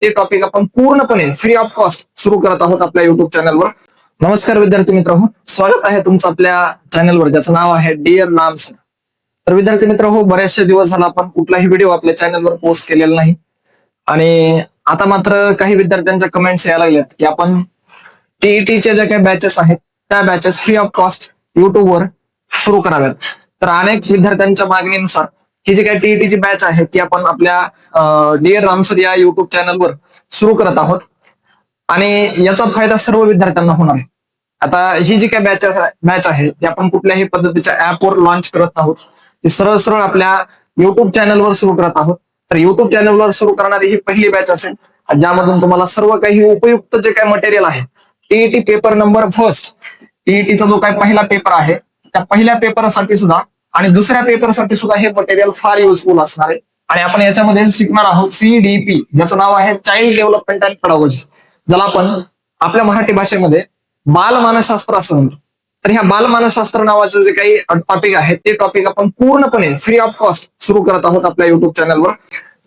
ते टॉपिक आपण पूर्णपणे फ्री ऑफ कॉस्ट सुरू करत आहोत आपल्या युट्यूब चॅनलवर. नमस्कार विद्यार्थी मित्रांनो, स्वागत आहे तुमचं आपल्या चॅनलवर ज्याचं नाव आहे डिअर नाम सर. तर विद्यार्थी मित्रांनो, बरेचसे दिवस झाला आपण कुठलाही व्हिडिओ आपल्या चॅनलवर पोस्ट केलेला नाही आणि आता मात्र काही विद्यार्थ्यांच्या कमेंट्स यायला लागल्यात की आपण टीईटीच्या ज्या काही बॅचेस आहेत त्या बॅचेस फ्री ऑफ कॉस्ट युट्यूबवर सुरू कराव्यात. तर अनेक विद्यार्थ्यांच्या मागणीनुसार ही जी काही टीईटीची बॅच आहे ती आपण आपल्या डिअर रामसर या युट्यूब चॅनलवर सुरू करत आहोत आणि याचा फायदा सर्व विद्यार्थ्यांना होणार आहे. आता ही जी काही बॅच आहे ती आपण कुठल्याही पद्धतीच्या ऍपवर लॉन्च करत आहोत, ती सरळ सरळ आपल्या युट्यूब चॅनलवर सुरू करत आहोत. तर युट्यूब चॅनलवर सुरू करणारी ही पहिली बॅच असेल ज्यामधून तुम्हाला सर्व काही उपयुक्त जे काही मटेरियल आहे, टीईटी पेपर नंबर फर्स्ट, टीईटीचा जो काही पहिला पेपर आहे त्या पहिल्या पेपरसाठी सुद्धा आणि दुसऱ्या पेपरसाठी सुद्धा हे मटेरियल फार युजफुल असणार आहे. आणि आपण याच्यामध्ये शिकणार आहोत CDP, ज्याचं नाव आहे चाइल्ड डेव्हलपमेंट अँड पेडागॉजी, ज्याला आपण आपल्या मराठी भाषेमध्ये बालमानसशास्त्र असं म्हणतो. तर ह्या बालमानसशास्त्र नावाचं जे काही टॉपिक आहे ते टॉपिक आपण पूर्णपणे फ्री ऑफ कॉस्ट सुरू करत आहोत आपल्या युट्यूब चॅनलवर.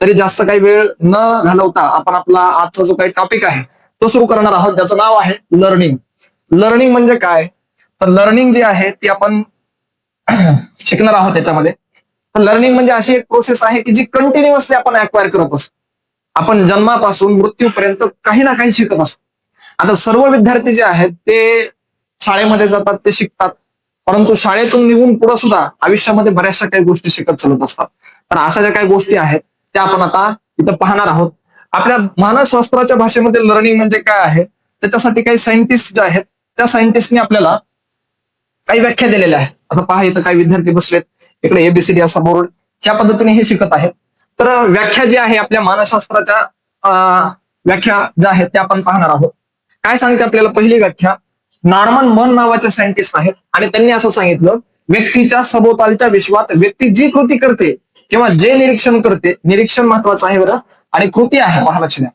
तरी जास्त काही वेळ न घालवता आपण आपला आजचा जो काही टॉपिक आहे तो सुरू करणार आहोत, ज्याचं नाव आहे लर्निंग. लर्निंग म्हणजे काय? तर लर्निंग जी आहे ती आपण शिकणार आहोत त्याच्यामध्ये. तर लर्निंग म्हणजे अशी एक प्रोसेस आहे की जी कंटिन्युअसली आपण अक्वायर करत असतो. आपण जन्मापासून मृत्यूपर्यंत काही ना काही शिकत असतो. आता सर्व विद्यार्थी जे आहेत ते शाळेमध्ये जातात, ते शिकतात, परंतु शाळेतून निघून पुढे सुद्धा आयुष्यामध्ये बऱ्याचशा काही गोष्टी शिकत चालत असतात. तर अशा ज्या काही गोष्टी आहेत त्या आपण आता इथं पाहणार आहोत. आपल्या मानसशास्त्राच्या भाषेमध्ये लर्निंग म्हणजे काय आहे त्याच्यासाठी काही सायंटिस्ट जे आहेत त्या सायंटिस्टने आपल्याला काही व्याख्या दिलेल्या आहेत. आता पहा, इथं काही विद्यार्थी बसलेत, इकडे ABCD असा बोर्ड, ज्या पद्धतीने हे शिकत आहेत. तर व्याख्या जी आहे आपल्या मानसशास्त्राच्या व्याख्या ज्या आहेत त्या आपण पाहणार आहोत. काय सांगते आपल्याला पहिली व्याख्या? नॉर्मन मन नावाचे सायंटिस्ट आहेत आणि त्यांनी असं सांगितलं, व्यक्तीच्या सभोवतालच्या विश्वात व्यक्ती जी कृती करते किंवा जे निरीक्षण करते, निरीक्षण महत्वाचं आहे बरं, आणि कृती आहे, पहा लक्ष द्या,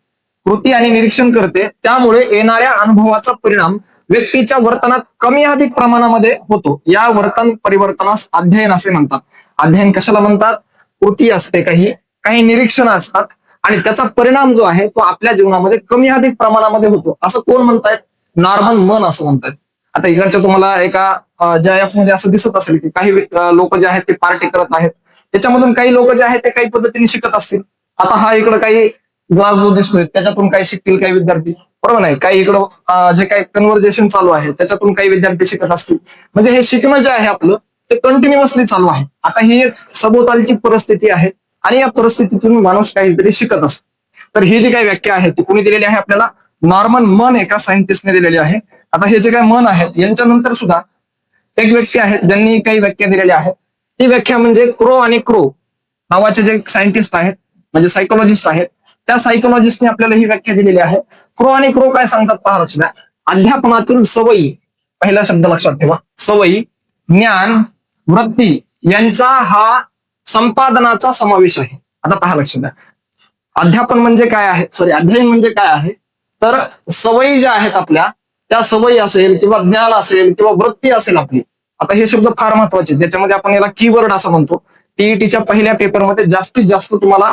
कृती आणि निरीक्षण करते, त्यामुळे येणाऱ्या अनुभवाचा परिणाम व्यक्तीच्या वर्तनात कमी अधिक प्रमाणामध्ये होतो. या वर्तन परिवर्तनास अध्ययन असे म्हणतात. अध्ययन कशाला म्हणतात? कृती असते, काही निरीक्षण असतात आणि त्याचा परिणाम जो आहे तो आपल्या जीवनामध्ये कमी अधिक प्रमाणामध्ये होतो. असं कोण म्हणतायत? नॉर्मन मन असं म्हणतात. आता इकडच्या तुम्हाला एका JF मध्ये असं दिसत असेल की काही लोक जे आहेत ते पार्टी करत आहेत. त्याच्यामधून काही लोक जे आहेत ते काही पद्धतीने शिकत असतील. आता हा इकडं काही ग्लास जो दिसतोय त्याच्यातून काही शिकतील काही विद्यार्थी, बरोबर नाही? काही इकडं जे काही कन्व्हर्जेशन चालू आहे त्याच्यातून काही विद्यार्थी शिकत असतील. म्हणजे हे शिकणं जे आहे आपलं ते कंटिन्युअसली चालू आहे. आता ही एक सभोवतालची परिस्थिती आहे आणि या परिस्थितीतून माणूस काहीतरी शिकत असतो. तर ही जी काही व्याख्या आहे ती कोणी दिलेली आहे आपल्याला? नॉर्मन मन एका सायंटिस्टने दिलेली आहे. आता हे जे काही मन आहेत यांच्यानंतर सुद्धा एक व्यक्ती आहेत ज्यांनी काही व्याख्या दिलेल्या आहेत. ती व्याख्या म्हणजे क्रो आणि क्रो नावाचे जे सायंटिस्ट आहेत, म्हणजे सायकोलॉजिस्ट आहेत, त्या सायकोलॉजिस्टने आपल्याला ही व्याख्या दिलेली आहे. क्रो आणि क्रो काय सांगतात पहा लक्ष द्या. अध्यापनातील सवयी, पहिला शब्द लक्षात ठेवा, सवयी, ज्ञान, वृत्ती यांचा हा संपादनाचा समावेश आहे. आता पहा लक्ष द्या, अध्यापन म्हणजे काय आहे, अध्ययन म्हणजे काय आहे? तर सवयी ज्या आहेत आपल्या त्या सवयी असेल किंवा ज्ञान असेल किंवा वृत्ती असेल आपली. आता हे शब्द फार महत्वाचे, त्याच्यामध्ये आपण याला कीवर्ड असं म्हणतो. टीईटीच्या पहिल्या पेपरमध्ये जास्तीत जास्त तुम्हाला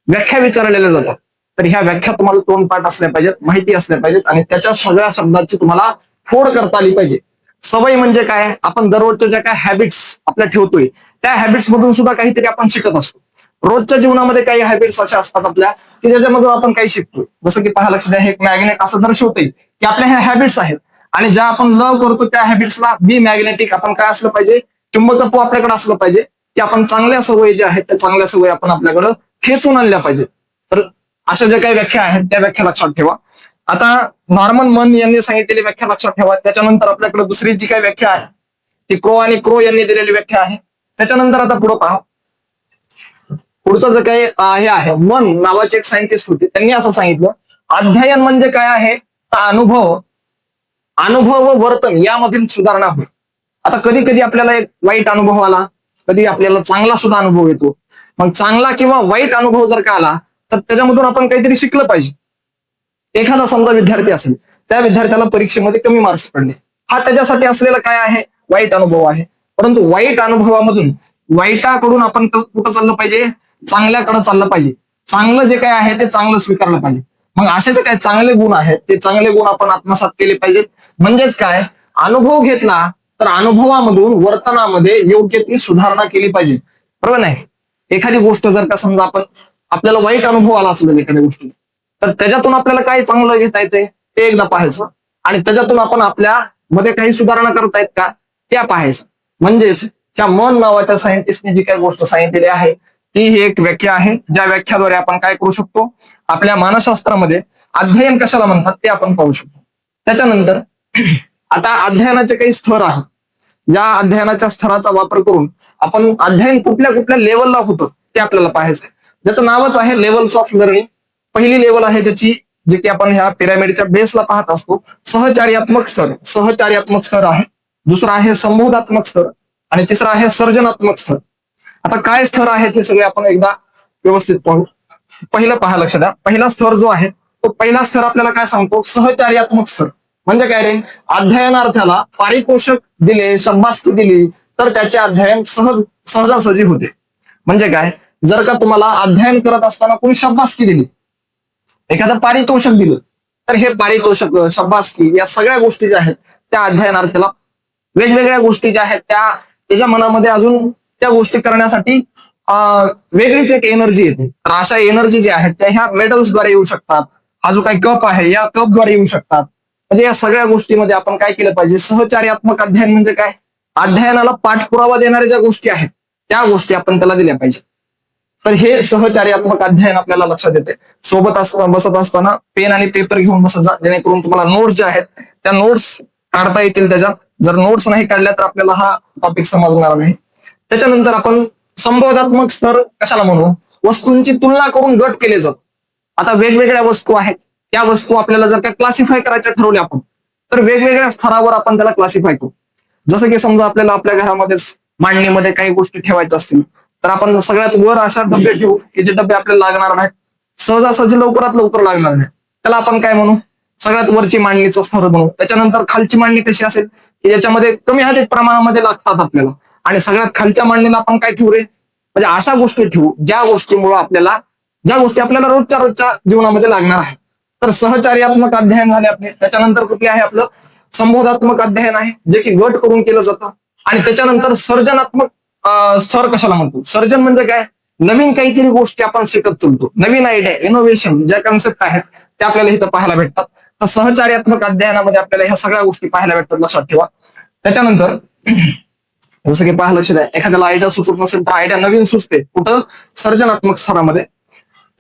व्याख्या विचारलेल्या जातात. तर ह्या व्याख्या तुम्हाला तोंडपाठ असल्या पाहिजेत, माहिती असल्या पाहिजेत आणि त्याच्या सगळ्या शब्दांची तुम्हाला फोड करता आली पाहिजे. सवय म्हणजे काय? आपण दररोजच्या ज्या काय हॅबिट्स आपल्या ठेवतोय त्या हॅबिट्स मधून सुद्धा काहीतरी आपण शिकत असतो. रोजच्या जीवनामध्ये काही हॅबिट्स अशा असतात आपल्या की ज्याच्यामधून आपण काही शिकतोय. जसं की पहा लक्ष द्या, हे एक मॅग्नेट असं दर्शवतंय की आपल्या ह्या हॅबिट्स आहेत आणि ज्या आपण लव करतो त्या हॅबिट्सला बी मॅग्नेटिक आपण काय असलं पाहिजे? चुंबकत्व आपल्याकडे असलं पाहिजे की आपण चांगल्या सवयी ज्या आहेत त्या चांगल्या सवयी आपण आपल्याकडे खेचून आणल्या पाहिजे. तर अशा ज्या काही व्याख्या आहेत त्या व्याख्या लक्षात ठेवा. आता नॉर्मन मन यांनी सांगितलेली व्याख्या लक्षात ठेवा. त्याच्यानंतर आपल्याकडे दुसरी जी काही व्याख्या आहे ती क्रो आणि क्रो यांनी दिलेली व्याख्या आहे. त्याच्यानंतर आता पुढे पहा, पुढचं जे काही हे आहे, मन नावाचे एक सायंटिस्ट होते, त्यांनी असं सांगितलं, अध्ययन म्हणजे काय आहे? तर अनुभव व वर्तन यामधील सुधारणा होईल. आता कधी कधी आपल्याला एक वाईट अनुभव आला, कधी आपल्याला चांगला सुद्धा अनुभव येतो. मग चांगला किंवा वाईट अनुभव जर का आला तर त्याच्यामधून आपण काहीतरी शिकलं पाहिजे. एखादा समजा विद्यार्थी असेल, त्या विद्यार्थ्याला परीक्षेमध्ये कमी मार्क्स पडले, हा त्याच्यासाठी असलेला काय आहे? वाईट अनुभव आहे. परंतु वाईट अनुभवामधून, वाईटाकडून आपण कुठं चाललं पाहिजे? चांगल्याकडे चाललं पाहिजे. चांगलं जे काय आहे ते चांगलं स्वीकारलं पाहिजे. मग असे जे काही चांगले गुण आहेत ते चांगले गुण आपण आत्मसात केले पाहिजेत. म्हणजेच काय, अनुभव घेतला तर अनुभवामधून वर्तनामध्ये योग्य ती सुधारणा केली पाहिजे, बरोबर नाही. एखादी गोष्ट जर का समजा आपल्याला वाईट अनुभव आला असेल एखाद्या गोष्टी, तर त्याच्यातून आपल्याला काय चांगलं घेता येते ते एकदा पाहायचं, आणि त्याच्यातून आपण आपल्या मध्ये काही सुधारणा करता येत का त्या पाहायचं. म्हणजेच त्या मन नावाच्या सायंटिस्टने जी काही गोष्ट सांगितलेली आहे ती ही एक व्याख्या आहे, ज्या व्याख्याद्वारे आपण काय करू शकतो, आपल्या मानसशास्त्रामध्ये अध्ययन कशाला म्हणतात ते आपण पाहू शकतो. त्याच्यानंतर आता अध्ययनाचे काही स्तर आहेत, ज्या अध्ययनाच्या स्तराचा वापर करून आपण अध्ययन कुठल्या कुठल्या लेवलला होतं ते आपल्याला पाहायचंय. ज्याचं नावच आहे लेवल्स ऑफ लर्निंग. पहिली लेवल आहे त्याची, जे की आपण ह्या पिरामिडच्या बेसला पाहत असतो, सहचार्यात्मक स्तर आहे. दुसरा आहे संबोधात्मक स्तर आणि तिसरा आहे सर्जनात्मक स्तर. आता काय स्तर आहेत हे सगळे आपण एकदा व्यवस्थित पाहू. पहिलं पहा, लक्ष द्या. पहिला स्तर जो आहे तो पहिला स्तर आपल्याला काय सांगतो, सहचार्यात्मक स्तर. म्हणजे काय रे, अध्ययनार्थ्याला पारितोषिक दिले, शाबासकी दिली तर त्याचे अध्ययन सहजासहजी होते. म्हणजे काय, जर का तुम्हाला अध्ययन करत असताना कोणी शाबासकी दिली, एखादं पारितोषिक दिलं, तर हे पारितोषिक, शाबासकी या सगळ्या गोष्टी ज्या आहेत त्या अध्ययनार्थीला वेगवेगळ्या गोष्टी ज्या आहेत त्याच्या मनामध्ये अजून त्या गोष्टी करण्यासाठी वेगळीच एक एनर्जी येते. तर अशा एनर्जी ज्या आहेत त्या ह्या मेडल्सद्वारे येऊ शकतात. हा जो काही कप आहे या कपद्वारे येऊ शकतात. म्हणजे या सगळ्या गोष्टीमध्ये आपण काय केलं पाहिजे, सहचार्यात्मक अध्ययन म्हणजे काय, अध्ययनाला पाठपुरावा देणाऱ्या ज्या गोष्टी आहेत त्या गोष्टी आपण त्याला दिल्या पाहिजे. तर हे सहचार्यात्मक अध्ययन आपल्याला लक्षात येते. सोबत बसत असताना पेन आणि पेपर घेऊन बसत जा, जेणेकरून तुम्हाला नोट्स ज्या आहेत त्या नोट्स काढता येतील त्याच्यात. जर नोट्स नाही काढल्या तर आपल्याला हा टॉपिक समजणार नाही. त्याच्यानंतर आपण संबोधात्मक स्तर कशाला म्हणू, वस्तूंची तुलना करून गट केले जातात. आता वेगवेगळ्या वस्तू आहेत, त्या वस्तू आपल्याला जर का क्लासिफाय करायच्या ठरवल्या आपण, तर वेगवेगळ्या स्तरावर आपण त्याला क्लासिफाय करू. जसं की समजा आपल्याला आपल्या घरामध्ये मांडणीमध्ये काही गोष्टी ठेवायच्या असतील तर आपण सगळ्यात वर अशा डबे ठेवू की जे डबे आपल्याला लागणार नाहीत, सहजासहजी लवकरात लवकर लागणार नाही, त्याला आपण काय म्हणू, सगळ्यात वरची मांडणीचं स्तर म्हणू. त्याच्यानंतर खालची मांडणी कशी असेल की ज्याच्यामध्ये कमी अधिक प्रमाणामध्ये लागतात आपल्याला, आणि सगळ्यात खालच्या मांडणीला आपण काय ठेवू रे, म्हणजे अशा गोष्टी ठेवू ज्या गोष्टी आपल्याला रोजच्या जीवनामध्ये लागणार आहे. तर सहचार्यात्मक अध्ययन झाले आपले. त्याच्यानंतर कुठले आहे आपलं, संबोधात्मक अध्ययन आहे, जे की गट करून केलं जातं. आणि त्याच्यानंतर सर्जनात्मक स्तर कशाला म्हणतो, सर्जन म्हणजे काय, नवीन काहीतरी गोष्टी आपण शिकत चालतो, नवीन आयडिया, इनोव्हेशन ज्या कन्सेप्ट आहेत त्या आपल्याला इथं पाहायला भेटतात. तर सहचार्यात्मक अध्ययनामध्ये आपल्याला ह्या सगळ्या गोष्टी पाहायला भेटतात, लक्षात ठेवा. त्याच्यानंतर जसं की पाहायला लक्ष द्या, एखाद्याला आयडिया सुचत नसेल तर आयडिया नवीन सुचते कुठं, सर्जनात्मक स्तरामध्ये.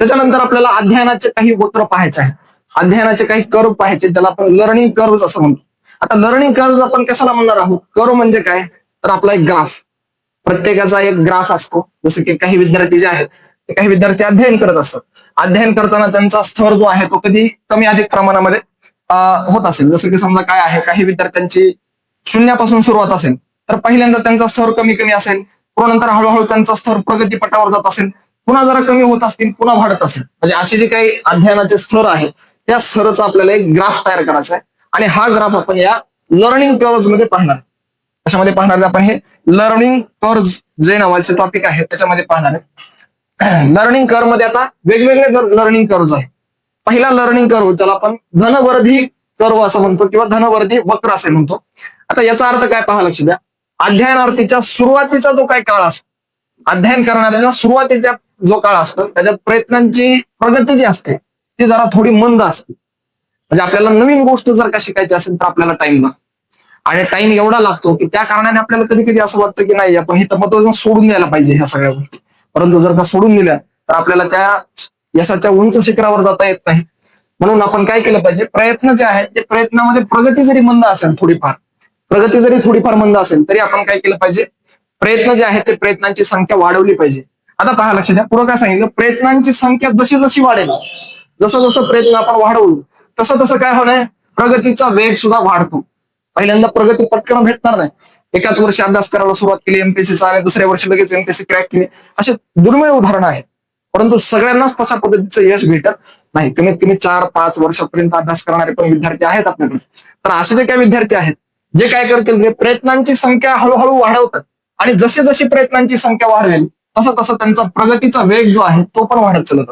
त्याच्यानंतर आपल्याला अध्ययनाचे काही वक्र पाहायचे आहेत, अध्ययनाचे काही कर्व पाहायचे, ज्याला आपण लर्निंग कर्व असं म्हणतो. आता लर्निंग कर्व आपण कशाला म्हणणार आहोत, कर्व म्हणजे काय, तर आपला एक ग्राफ, प्रत्येकाचा एक ग्राफ असतो. जसं की काही विद्यार्थी जे आहेत ते काही विद्यार्थी अध्ययन करत असतात, अध्ययन करताना त्यांचा स्तर जो आहे तो कधी कमी अधिक प्रमाणामध्ये होत असेल. जसं की समजा काय आहे, काही विद्यार्थ्यांची शून्यापासून सुरुवात असेल तर पहिल्यांदा त्यांचा स्तर कमी कमी असेल, पुन्हा नंतर हळूहळू त्यांचा स्तर प्रगतीपटावर जात असेल, पुन्हा जरा कमी होत असतील, पुन्हा वाढत असेल. म्हणजे असे जे काही अध्ययनाचे स्तर आहेत त्या स्तराचा आपल्याला एक ग्राफ तयार करायचा आहे, आणि हा ग्राफ आपण या लर्निंग कर्व्ह मध्ये पाहणार. कशामध्ये पाहणार आपण, हे लर्निंग कर्व्ह जे नावाचे टॉपिक आहे त्याच्यामध्ये पाहणार आहे. लर्निंग कर्व्ह मध्ये आता वेगवेगळे लर्निंग कर्व्ह आहे. पहिला लर्निंग कर्व्ह ज्याला आपण धनवर्धी कर्व्ह असं म्हणतो किंवा धनवर्धी वक्र असे म्हणतो. आता याचा अर्थ काय पहा, लक्ष द्या. अध्ययनार्थीच्या सुरुवातीचा जो काही काळ असतो, अध्ययन करणाऱ्याच्या सुरुवातीचा जो काळ असतो त्याच्यात प्रयत्नांची प्रगती जी असते ती जरा थोडी मंद असते. म्हणजे आपल्याला नवीन गोष्ट जर का शिकायची असेल तर आपल्याला टाइम लागतो, आणि टाइम एवढा लागतो की त्या कारणाने आपल्याला कधी कधी असं वाटतं की नाही आपण हे तत्त्व सोडून द्यायला पाहिजे ह्या सगळ्या गोष्टी. परंतु जर का सोडून दिल्या तर आपल्याला त्या यशाच्या उंच शिखरावर जाता येत नाही. म्हणून आपण काय केलं पाहिजे, प्रयत्न जे आहेत ते प्रयत्नामध्ये प्रगती जरी मंद असेल, थोडीफार मंद असेल तरी आपण काय केलं पाहिजे, प्रयत्न जे आहेत ते प्रयत्नांची संख्या वाढवली पाहिजे. आता पहा, लक्ष द्या, पुढे काय सांगितलं, प्रयत्नांची संख्या जशी जशी वाढेल, जसं जसं प्रयत्न आपण वाढवू तसं तसं काय होणार, प्रगतीचा वेग सुद्धा वाढतो. पहिल्यांदा प्रगती पटकन भेटणार नाही. एकाच वर्षी अभ्यास करायला सुरुवात केली एमपीएससीचा आणि दुसऱ्या वर्षी लगेच एमपीएससी क्रॅक केली, असे दुर्मिळ उदाहरणं आहेत. परंतु सगळ्यांनाच तशा पद्धतीचं यश भेटत नाही. कमीत कमी 4-5 वर्षापर्यंत अभ्यास करणारे पण विद्यार्थी आहेत आपल्याकडे. तर असे जे काही विद्यार्थी आहेत जे काय करतील, प्रयत्नांची संख्या हळूहळू वाढवतात, आणि जशी जशी प्रयत्नांची संख्या वाढवेल तसं तसं त्यांचा प्रगतीचा वेग जो आहे तो पण वाढत चालत.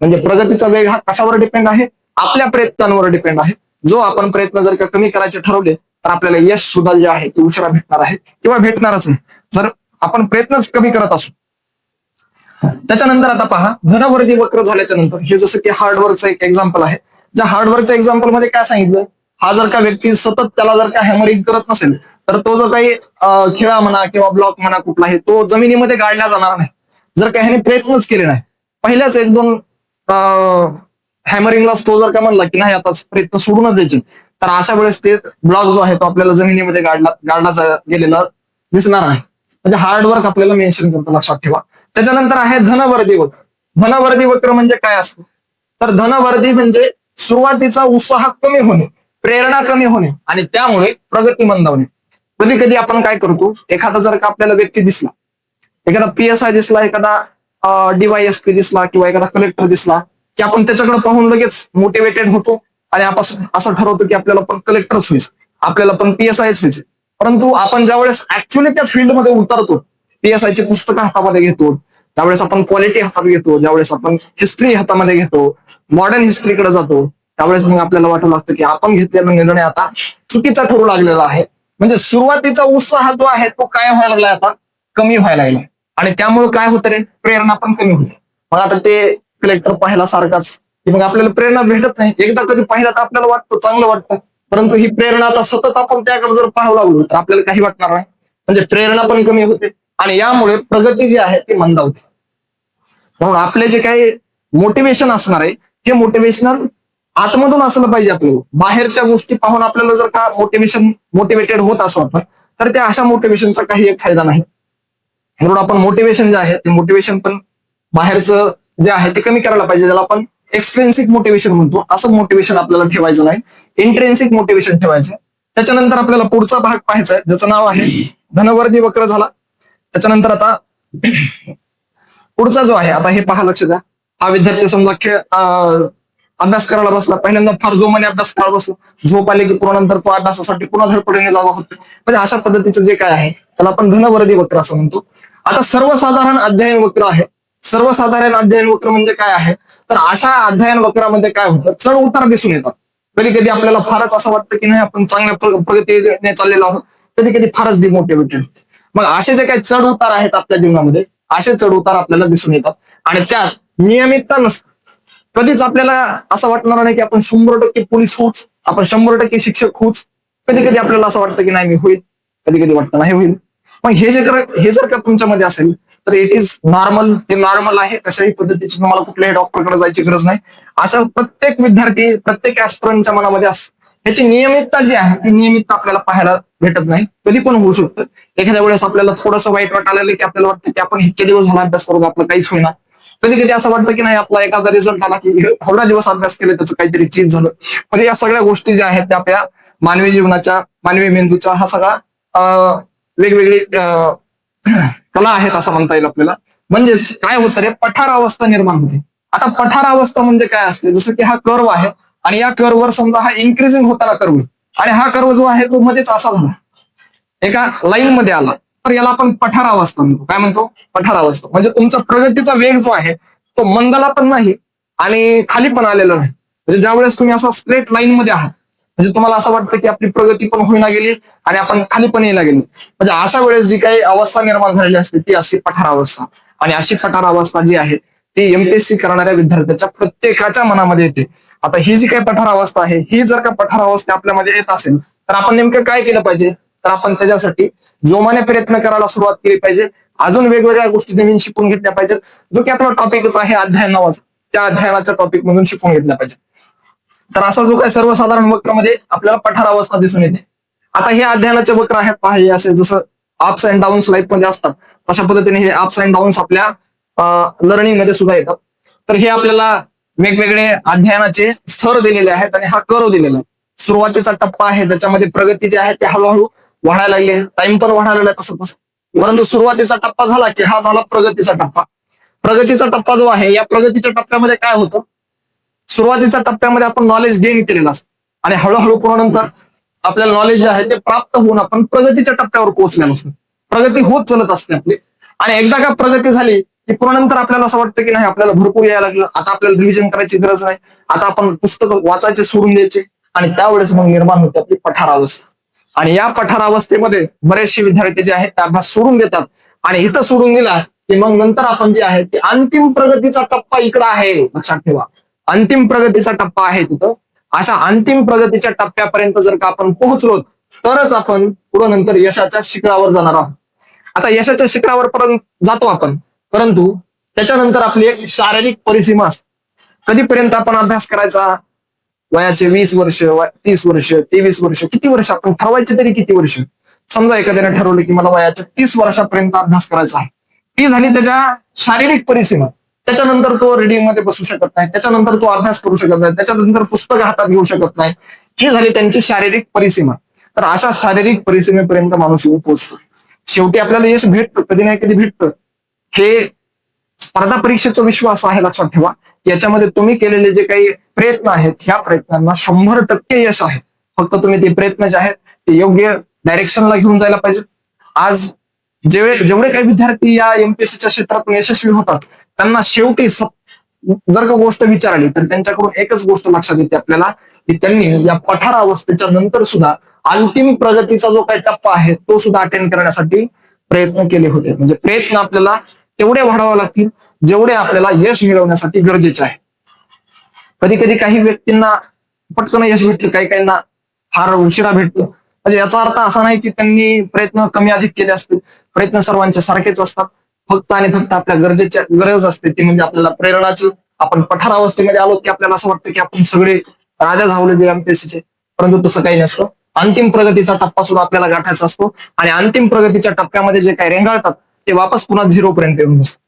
म्हणजे प्रगतीचा वेग हा कशावर डिपेंड आहे? आपल्या प्रयत्नांवर डिपेंड आहे. जो आपण प्रयत्न जर का कमी करायचे ठरवले तर आपल्याला यश सुद्धा जे आहे ते उशिरा भेटणार आहे किंवा भेटणारच नाही, जर आपण प्रयत्नच कमी करत असू. त्याच्यानंतर आता पहा, धनवर्धी वक्र झाल्याच्या नंतर हे जसं की हार्डवर्कचं एक एक्झाम्पल आहे. ज्या हार्डवर्कच्या एक्झाम्पल मध्ये काय सांगितलं, हा जर का व्यक्ती सतत त्याला जर का हॅमरिंग करत नसेल तर तो जो काही खिळा म्हणा किंवा ब्लॉक म्हणा कुठलाही तो जमिनीमध्ये गाडला जाणार नाही, जर का ह्याने प्रयत्नच केले नाही. पहिल्याच एक दोन हॅमरिंगला तो जर का म्हणला की नाही आता प्रयत्न सोडूनच द्यायचे, तर अशा वेळेस ते ब्लॉक जो आहे तो आपल्याला जमिनीमध्ये गाडला गेलेला दिसणार नाही. म्हणजे हार्डवर्क आपल्याला मेन्शन करतो, लक्षात ठेवा. त्याच्यानंतर आहे धनवर्धी वक्र. धनवर्धी वक्र म्हणजे काय असतं, तर धनवर्धी म्हणजे सुरुवातीचा उत्साह कमी होणे, प्रेरणा कमी होणे आणि त्यामुळे प्रगती मंदावणे. कधी कधी आपण काय करतो, एखादा जर का आपल्याला व्यक्ती दिसला, एखादा PSI दिसला, एखादा DYSP दिसला किंवा एखादा कलेक्टर दिसला की आपण त्याच्याकडे पाहून लगेच मोटिवेटेड होतो आणि आपण असं ठरवतो की आपल्याला पण कलेक्टरच व्हायचं, आपल्याला पण PSIच व्हायचं. परंतु आपण ज्यावेळेस ऍक्च्युअली त्या फील्डमध्ये उतरतो, PSI ची पुस्तकं हातामध्ये घेतो, त्यावेळेस आपण पॉलिटी हातात घेतो, ज्यावेळेस आपण हिस्ट्री हातामध्ये घेतो, मॉडर्न हिस्ट्रीकडे जातो, त्यावेळेस मग आपल्याला वाटू लागतं की आपण घेतलेला निर्णय आता चुकीचा ठरू लागलेला आहे. म्हणजे सुरुवातीचा उत्साह जो आहे तो काय व्हायला लागलाय, आता कमी व्हायला लागलाय आणि त्यामुळे काय होतं रे, प्रेरणा पण कमी होते. मग आता ते कलेक्टर पाहिला सारखाच की मग आपल्याला प्रेरणा भेटत नाही. एकदा कधी पाहिलं तर आपल्याला वाटतं चांगलं वाटतं, परंतु ही प्रेरणा आता सतत आपण त्याकडे जर पाहावं लागलो तर आपल्याला काही वाटणार नाही. म्हणजे प्रेरणा पण कमी होते आणि यामुळे प्रगती जी आहे ती मंदावते. म्हणून आपले जे काही मोटिवेशन असणार आहे हे मोटिवेशनल आतमधून असलं पाहिजे. आपल्याला बाहेरच्या गोष्टी पाहून आपल्याला जर का मोटिवेटेड होत असो आपण, तर त्या अशा मोटिवेशनचा काही एक फायदा नाही. म्हणून आपण मोटिवेशन जे आहे ते मोटिवेशन पण बाहेरचं जे आहे ते कमी करायला पाहिजे. ज्याला आपण एक्सट्रिन्सिक मोटिवेशन म्हणतो, असं मोटिवेशन आपल्याला ठेवायचं नाही, इंट्रिन्सिक मोटिवेशन ठेवायचं. त्याच्यानंतर आपल्याला पुढचा भाग पाहायचा आहे ज्याचं नाव आहे धनवर्धी वक्र झाला. त्याच्यानंतर आता पुढचा जो आहे, आता हे पहा, लक्ष द्या. हा विद्यार्थी समजा अभ्यास करायला बसला, पहिल्यांदा फार जोमाने अभ्यास करायला बसला, झोप आली की पुन्हा नंतर तो अभ्यासासाठी पुन्हा धडपडीने जावा होते. म्हणजे अशा पद्धतीचं जे काय आहे त्याला आपण धनवर्धी वक्र असं म्हणतो. आता सर्वसाधारण अध्ययन वक्र आहे. सर्वसाधारण अध्ययन वक्र म्हणजे काय आहे, तर अशा अध्ययन वक्रामध्ये काय होतं, चढ उतार दिसून येतात. कधी कधी आपल्याला फारच असं वाटतं की नाही आपण चांगल्या प्रगतीने चाललेलो आहोत, कधी कधी फारच डिमोटिवेटेड होते. मग असे जे काही चढ उतार आहेत आपल्या जीवनामध्ये, असे चढ उतार आपल्याला दिसून येतात आणि त्यात नियमितता नसते. कधीच आपल्याला असं वाटणार नाही की आपण 100% पोलीस होऊच, आपण 100% शिक्षक होऊच. कधी कधी आपल्याला असं वाटतं की नाही मी होईल, कधी कधी वाटतं नाही होईल. मग हे जर का तुमच्यामध्ये असेल तर इट इज नॉर्मल, हे नॉर्मल आहे. कशाही पद्धतीची तुम्हाला कुठल्याही डॉक्टरकडे जायची गरज नाही. अशा प्रत्येक विद्यार्थी, प्रत्येक ऍस्पिरंटच्या मनामध्ये असतं. ह्याची नियमितता जी आहे ती नियमितता आपल्याला पाहायला भेटत नाही, कधी पण होऊ शकतं. एखाद्या वेळेस आपल्याला थोडंसं वाईट वाटायला लागलं की आपल्याला वाटतं की आपण इतके दिवस झाला अभ्यास करून आपलं काहीच होईना. कधी कधी असं वाटतं की नाही आपला एखादा रिझल्ट आला की थोडा दिवस अभ्यास केले त्याचं काहीतरी चीज झालं. म्हणजे या सगळ्या गोष्टी ज्या आहेत त्या आपल्या मानवी जीवनाच्या, मानवी मेंदूचा हा सगळा वेगवेगळी कला आहेत असं म्हणता येईल आपल्याला. म्हणजेच काय होतं रे, पठार अवस्था निर्माण होते. आता पठार अवस्था म्हणजे काय असते, जसं की हा कर्व आहे आणि या कर्ववर समजा हा इन्क्रीजिंग होताना कर्व आणि हा कर्व जो आहे तो मध्येच असा झाला, एका लाईन मध्ये आला, तर याला आपण पठार अवस्था म्हणतो. काय म्हणतो? पठार अवस्था. म्हणजे तुमचा प्रगतीचा वेग जो आहे तो मंदाला पण नाही आणि खाली पण आलेला नाही. म्हणजे ज्यावेळेस तुम्ही असं स्ट्रेट लाईन मध्ये आहात, म्हणजे तुम्हाला असं वाटतं की आपली प्रगती पण होईना गेली आणि आपण खाली पण यायला गेलो. म्हणजे अशा वेळेस जी काही अवस्था निर्माण झालेली असते ती असते पठार अवस्था. आणि अशी पठार अवस्था जी आहे ती MPSC करणाऱ्या विद्यार्थ्याच्या प्रत्येकाच्या मनामध्ये येते. आता ही जी काही पठार अवस्था आहे, ही जर का पठार अवस्था आपल्यामध्ये येत असेल तर आपण नेमकं काय केलं पाहिजे, तर आपण त्याच्यासाठी जोमाने प्रयत्न करायला सुरुवात केली पाहिजे. अजून वेगवेगळ्या गोष्टी नवीन शिकून घेतल्या पाहिजेत. जो की आपला टॉपिकच आहे अध्ययन नावाचा, त्या अध्ययनाच्या टॉपिक मधून शिकून घेतल्या पाहिजे. तर असा जो काही सर्वसाधारण वक्रामध्ये आपल्याला पठार अवस्था दिसून येते. आता हे अध्ययनाचे वक्र आहेत पहा, हे असे जसं अप्स अँड डाऊन्स लाईफ मध्ये असतात तशा पद्धतीने हे अप्स अँड डाऊन्स आपल्या लर्निंग मध्ये सुद्धा येतात. तर हे आपल्याला वेगवेगळे अध्ययनाचे स्तर दिलेले आहेत आणि हा कर्व दिलेला आहे. सुरुवातीचा टप्पा आहे त्याच्यामध्ये प्रगती जी आहे ती हळूहळू वाढायला लागली आहे, टाइम पण वाढायला लागला तसं तसं. परंतु सुरुवातीचा टप्पा झाला की हा झाला प्रगतीचा टप्पा. प्रगतीचा टप्पा जो आहे, या प्रगतीच्या टप्प्यामध्ये काय होतं, सुरुवातीच्या टप्प्यामध्ये आपण नॉलेज गेन केलेलं असतं आणि हळूहळू पुन्हा नंतर आपल्याला नॉलेज जे आहे ते प्राप्त होऊन आपण प्रगतीच्या टप्प्यावर पोहोचलेलो असतो. प्रगती होत चालत असते आपली आणि एकदा का प्रगती झाली की पूर्ण नंतर आपल्याला असं वाटतं की नाही आपल्याला भरपूर यायला लागलं, आता आपल्याला रिव्हिजन करायची गरज नाही, आता आपण पुस्तकं वाचायचे सोडून द्यायचे. आणि त्यावेळेस मग निर्माण होते आपली पठार अवस्था. आणि या पठार अवस्थेमध्ये बरेचसे विद्यार्थी जे आहेत ते अभ्यास सोडून देतात. आणि इथं सोडून दिला की मग नंतर आपण जे आहे ते अंतिम प्रगतीचा टप्पा इकडं आहे, लक्षात ठेवा. अंतिम प्रगतीचा टप्पा आहे तिथं. अशा अंतिम प्रगतीच्या टप्प्यापर्यंत जर का आपण पोहोचलो तरच आपण पुढे नंतर यशाच्या शिखरावर जाणार आहोत. आता यशाच्या शिखरावर पर्यंत जातो आपण, परंतु त्याच्यानंतर आपली एक शारीरिक परिसीमा असते. कधीपर्यंत आपण अभ्यास करायचा? वयाचे 20 वर्ष, 30 वर्ष, 23 वर्ष, किती वर्ष आपण ठरवायचे तरी किती वर्ष? समजा एखाद्याने ठरवलं की मला वयाच्या 30 वर्षापर्यंत अभ्यास करायचा आहे, ती झाली त्याच्या शारीरिक परिसीमा. त्याच्यानंतर तो रिडिंग मध्ये बसू शकत नाही, त्याच्यानंतर तो अभ्यास करू शकत नाही, त्याच्यानंतर पुस्तक हातात घेऊ शकत नाही. ही झाली त्यांची शारीरिक परिसीमा. तर अशा शारीरिक परिसीमेपर्यंत माणूस येऊन पोहोचतो. शेवटी आपल्याला यश भेटतं, कधी नाही कधी भेटतं. हे स्पर्धा परीक्षेचं विश्व असं आहे, लक्षात ठेवा. याच्यामध्ये तुम्ही केलेले जे काही प्रयत्न आहेत, ह्या प्रयत्नांना 100% यश आहे. फक्त तुम्ही ते प्रयत्न जे आहेत ते योग्य डायरेक्शनला घेऊन जायला पाहिजे. आज जेवढे काही विद्यार्थी या एमपीएससीच्या क्षेत्रातून यशस्वी होतात, त्यांना शेवटी जर का गोष्ट विचारली तर त्यांच्याकडून एकच गोष्ट लक्षात येते आपल्याला, की त्यांनी या पठार अवस्थेच्या नंतर सुद्धा अंतिम प्रगतीचा जो काही टप्पा आहे तो सुद्धा अटेंड करण्यासाठी प्रयत्न केले होते. म्हणजे प्रयत्न आपल्याला तेवढे वाढवावे लागतील जेवढे आपल्याला यश मिळवण्यासाठी गरजेचे आहे. कधी कधी काही व्यक्तींना पटकन यश भेटतं, काही काहींना फार उशिरा भेटतं. म्हणजे याचा अर्थ असा नाही की त्यांनी प्रयत्न कमी अधिक केले असतील. प्रयत्न सर्वांचे सारखेच असतात. फक्त आणि फक्त आपल्या गरज असते ती म्हणजे आपल्याला प्रेरणाची. आपण पठार अवस्थेमध्ये आलो की आपल्याला असं वाटतं की आपण सगळे राजा झावले एमपीएससीचे, परंतु तसं काही नसतं. अंतिम प्रगतीचा टप्पा सुद्धा आपल्याला गाठायचा असतो. आणि अंतिम प्रगतीच्या टप्प्यामध्ये जे काही रेंगाळतात ते वापस पुन्हा 0 पर्यंत येऊन बसतात.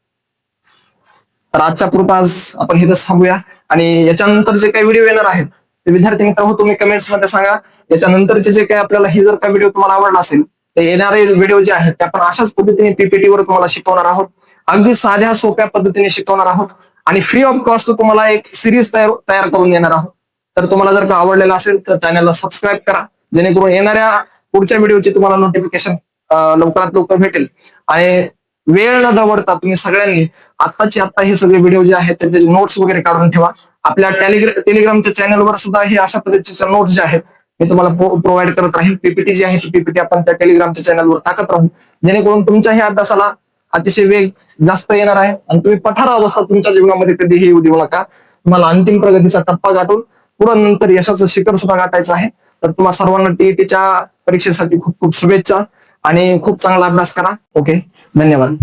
तर आजच्या पुरता आज आपण हे थांबूया. आणि याच्यानंतर जे काही व्हिडिओ येणार आहेत ते विद्यार्थी मित्र हो तुम्ही कमेंट्स मध्ये सांगा. याच्यानंतरचे जे काही आपल्याला ही जर का व्हिडिओ तुम्हाला आवडला असेल तर येणारे व्हिडिओ जे आहेत ते आपण अशाच पद्धतीने पीपीटी वर तुम्हाला शिकवणार आहोत. अगदी साध्या सोप्या पद्धतीने शिकवणार आहोत. आणि फ्री ऑफ कॉस्ट तुम्हाला एक सिरीज तयार करून देणार आहोत. तर तुम्हाला जर का आवडलेला असेल तर चॅनलला सबस्क्राईब करा, जेणेकरून येणाऱ्या पुढच्या व्हिडिओची तुम्हाला नोटिफिकेशन लवकरात लवकर भेटेल. आणि वेळ न दवडता तुम्ही सगळ्यांनी आत्ता हे सगळे व्हिडिओ जे आहेत त्याचे नोट्स वगैरे काढून ठेवा. आपल्या टेलिग्रामच्या चॅनलवर सुद्धा हे अशा पद्धतीचे नोट्स जे आहेत मी तुम्हाला प्रोव्हाइड करत राहील. पीपीटी जी आहे ती पीपीटी आपण त्या टेलिग्रामच्या चॅनलवर टाकत राहू, जेणेकरून तुमच्याही अभ्यासाला अतिशय वेग जास्त येणार आहे. आणि तुम्ही पठार अवस्था तुमच्या जीवनामध्ये कधीही येऊ देऊ नका. तुम्हाला अंतिम प्रगतीचा टप्पा गाठून पुढे नंतर यशाचं शिखर सुद्धा गाठायचं आहे. तर तुम्हा सर्वांना टीईटीच्या परीक्षेसाठी खूप खूप शुभेच्छा आणि खूप चांगला अभ्यास करा. ओके, धन्यवाद.